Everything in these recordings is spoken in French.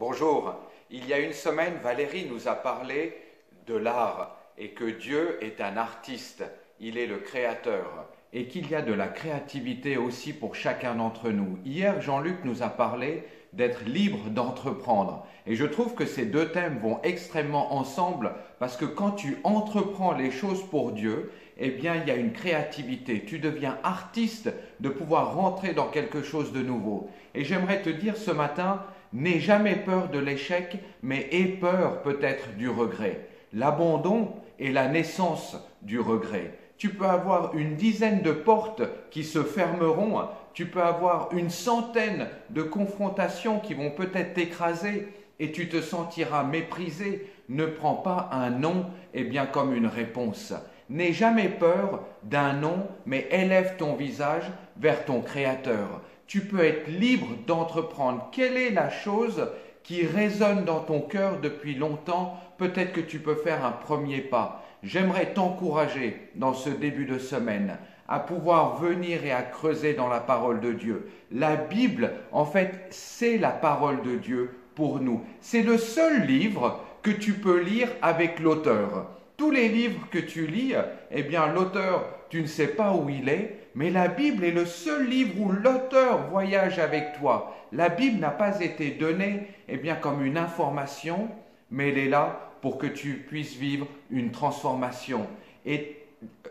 Bonjour, il y a une semaine, Valérie nous a parlé de l'art et que Dieu est un artiste, il est le créateur et qu'il y a de la créativité aussi pour chacun d'entre nous. Hier, Jean-Luc nous a parlé d'être libre d'entreprendre et je trouve que ces deux thèmes vont extrêmement ensemble parce que quand tu entreprends les choses pour Dieu, eh bien, il y a une créativité. Tu deviens artiste de pouvoir rentrer dans quelque chose de nouveau. Et j'aimerais te dire ce matin, n'aie jamais peur de l'échec, mais aie peur peut-être du regret. L'abandon est la naissance du regret. Tu peux avoir une dizaine de portes qui se fermeront, tu peux avoir une centaine de confrontations qui vont peut-être t'écraser et tu te sentiras méprisé. Ne prends pas un non comme une réponse. N'aie jamais peur d'un non, mais élève ton visage vers ton Créateur. Tu peux être libre d'entreprendre. Quelle est la chose qui résonne dans ton cœur depuis longtemps? Peut-être que tu peux faire un premier pas. J'aimerais t'encourager dans ce début de semaine à pouvoir venir et à creuser dans la parole de Dieu. La Bible, en fait, c'est la parole de Dieu pour nous. C'est le seul livre que tu peux lire avec l'auteur. Tous les livres que tu lis, l'auteur, tu ne sais pas où il est, mais la Bible est le seul livre où l'auteur voyage avec toi. La Bible n'a pas été donnée comme une information, mais elle est là pour que tu puisses vivre une transformation. Et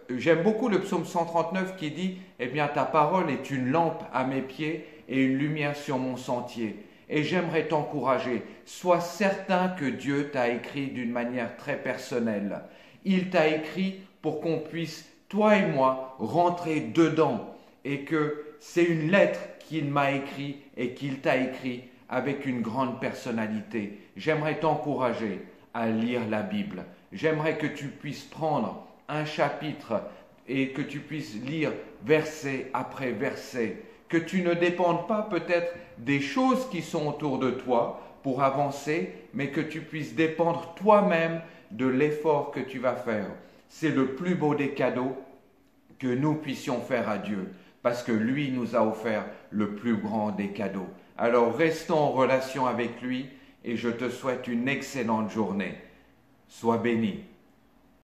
j'aime beaucoup le psaume 139 qui dit « Ta parole est une lampe à mes pieds et une lumière sur mon sentier ». Et j'aimerais t'encourager, sois certain que Dieu t'a écrit d'une manière très personnelle. Il t'a écrit pour qu'on puisse, toi et moi, rentrer dedans. Et que c'est une lettre qu'il m'a écrite et qu'il t'a écrit avec une grande personnalité. J'aimerais t'encourager à lire la Bible. J'aimerais que tu puisses prendre un chapitre et que tu puisses lire verset après verset. Que tu ne dépendes pas peut-être des choses qui sont autour de toi pour avancer, mais que tu puisses dépendre toi-même de l'effort que tu vas faire. C'est le plus beau des cadeaux que nous puissions faire à Dieu, parce que lui nous a offert le plus grand des cadeaux. Alors restons en relation avec lui et je te souhaite une excellente journée. Sois béni.